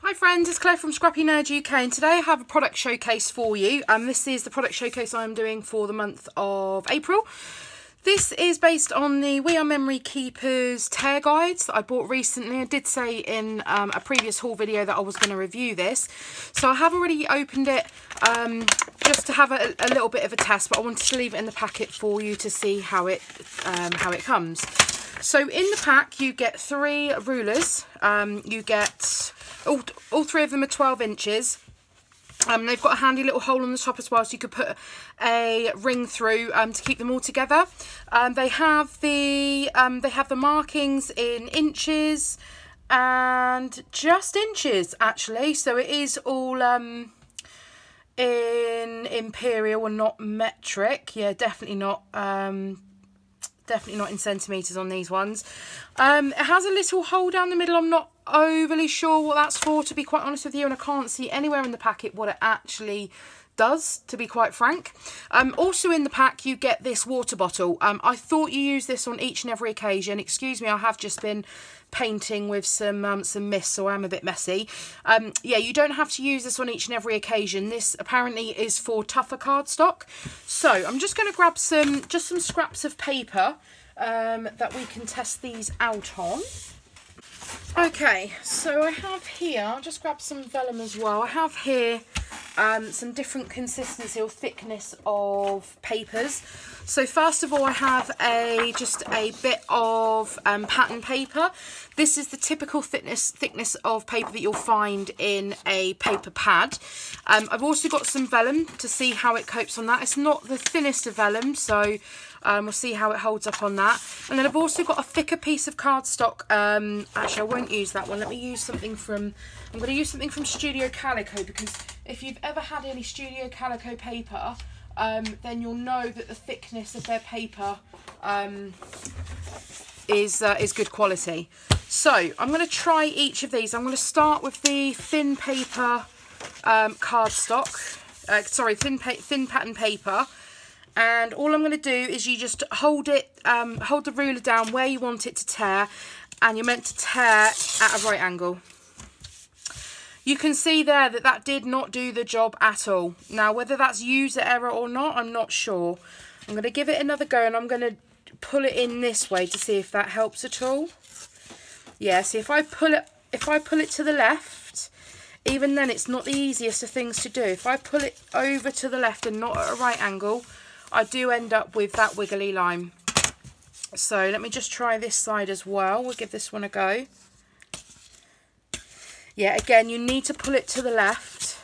Hi friends, it's Claire from scrappynerduk, and today I have a product showcase for you. This is the product showcase I'm doing for the month of April. This is based on the We Are Memory Keepers tear guides that I bought recently. I did say in a previous haul video that I was going to review this. So I have already opened it just to have a little bit of a test, but I wanted to leave it in the packet for you to see how it comes. So in the pack you get 3 rulers. You get all 3 of them are 12 inches. They've got a handy little hole on the top as well, so you could put a ring through to keep them all together. They have the markings in inches and just inches actually, so it is all in imperial and not metric. Yeah, definitely not in centimetres on these ones. It has a little hole down the middle. I'm not overly sure what that's for, to be quite honest with you, and I can't see anywhere in the packet what it actually does, to be quite frank. Also in the pack you get this water bottle. I thought you use this on each and every occasion. Excuse me, I have just been painting with some mist, so I'm a bit messy. Yeah, you don't have to use this on each and every occasion. This apparently is for tougher cardstock. So I'm just going to grab some scraps of paper that we can test these out on. Okay, so I have here, I'll just grab some vellum as well. I have here some different consistency or thickness of papers. So first of all, I have just a bit of pattern paper. This is the typical thickness of paper that you'll find in a paper pad. I've also got some vellum to see how it copes on that. It's not the thinnest of vellum, so we'll see how it holds up on that. And then I've also got a thicker piece of cardstock. Actually, I won't use that one. Let me use something from, I'm going to use something from Studio Calico, because if you've ever had any Studio Calico paper, then you'll know that the thickness of their paper is good quality. So I'm going to try each of these. I'm going to start with the thin paper cardstock, thin pattern paper. And all I'm going to do is you just hold the ruler down where you want it to tear, and you're meant to tear at a right angle. You can see there that did not do the job at all. Now, whether that's user error or not, I'm not sure. I'm going to give it another go, and I'm going to pull it in this way to see if that helps at all. Yeah, see, if I pull it to the left, even then it's not the easiest of things to do. If I pull it over to the left and not at a right angle, I do end up with that wiggly line. So let me just try this side as well. We'll give this one a go. Yeah, again, you need to pull it to the left.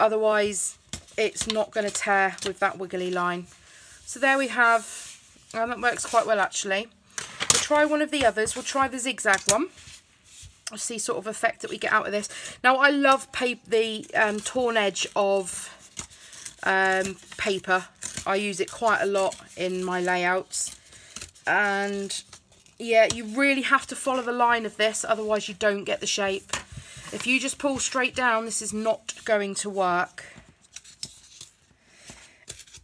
Otherwise, it's not going to tear with that wiggly line. So there we have. That works quite well, actually. We'll try one of the others. We'll try the zigzag one. I'll see sort of effect that we get out of this. Now, I love the torn edge of paper. I use it quite a lot in my layouts, and yeah, you really have to follow the line of this, otherwise you don't get the shape. If you just pull straight down, this is not going to work.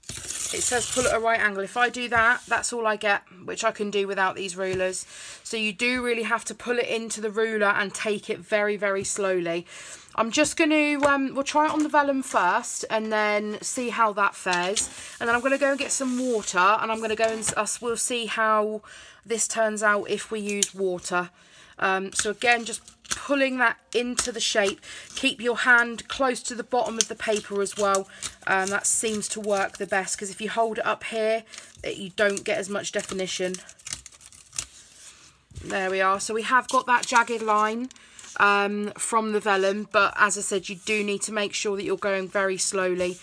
It says pull at a right angle. If I do that, that's all I get, which I can do without these rulers. So you do really have to pull it into the ruler and take it very, very slowly. I'm just going to, we'll try it on the vellum first and then see how that fares. And then I'm going to go and get some water, and I'm going to go and we'll see how this turns out if we use water. So again, just pulling that into the shape. Keep your hand close to the bottom of the paper as well. That seems to work the best, because if you hold it up here, you don't get as much definition. There we are. So we have got that jagged line from the vellum, but as I said, you do need to make sure that you're going very slowly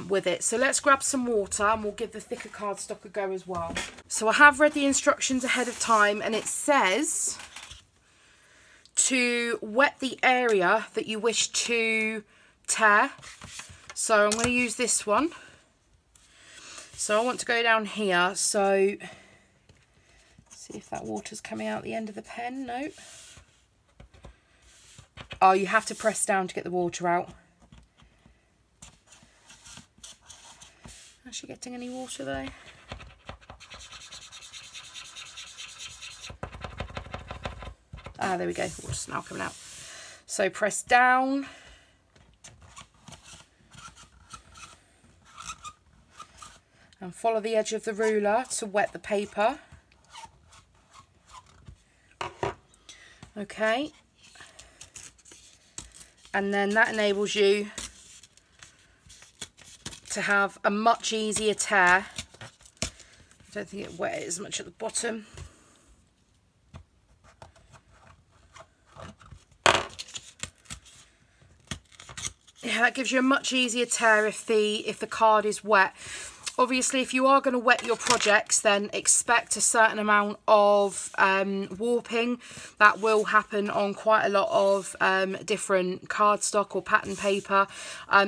with it. So let's grab some water, and we'll give the thicker cardstock a go as well. So I have read the instructions ahead of time, and it says to wet the area that you wish to tear. So I'm going to use this one. So I want to go down here, so see if that water's coming out the end of the pen. No. Oh, you have to press down to get the water out. Actually getting any water there? Ah, there we go. Water's now coming out. So press down. And follow the edge of the ruler to wet the paper. Okay. And then that enables you to have a much easier tear. I don't think it wet as much at the bottom. Yeah, that gives you a much easier tear if the card is wet. Obviously, if you are going to wet your projects, then expect a certain amount of warping. That will happen on quite a lot of different cardstock or pattern paper.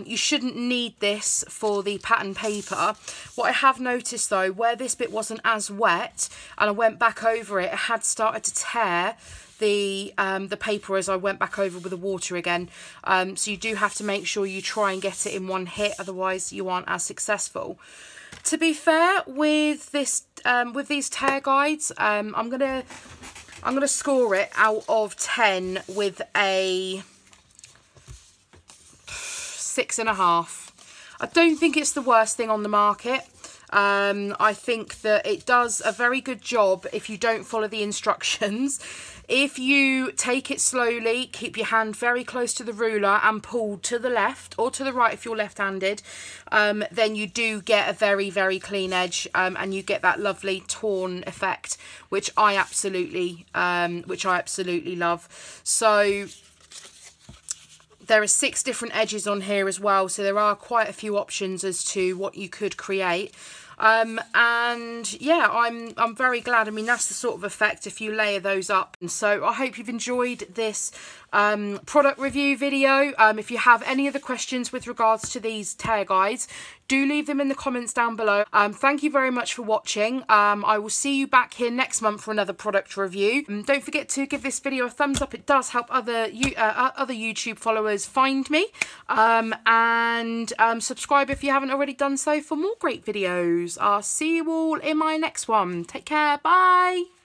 You shouldn't need this for the pattern paper. What I have noticed though, where this bit wasn't as wet and I went back over it, it had started to tear the paper as I went back over with the water again. So you do have to make sure you try and get it in one hit, otherwise you aren't as successful. To be fair, with this with these tear guides, I'm gonna score it out of 10 with a 6.5. I don't think it's the worst thing on the market. I think that it does a very good job if you don't follow the instructions. If you take it slowly, keep your hand very close to the ruler and pull to the left or to the right if you're left-handed, then you do get a very, very clean edge, and you get that lovely torn effect, which I absolutely love. So there are 6 different edges on here as well, so there are quite a few options as to what you could create. And yeah, I'm very glad. I mean, that's the sort of effect if you layer those up. And so I hope you've enjoyed this product review video. If you have any other questions with regards to these tear guides, do leave them in the comments down below. Thank you very much for watching. I will see you back here next month for another product review. Don't forget to give this video a thumbs up. It does help other YouTube followers find me. And subscribe if you haven't already done so for more great videos. I'll see you all in my next one. Take care. Bye.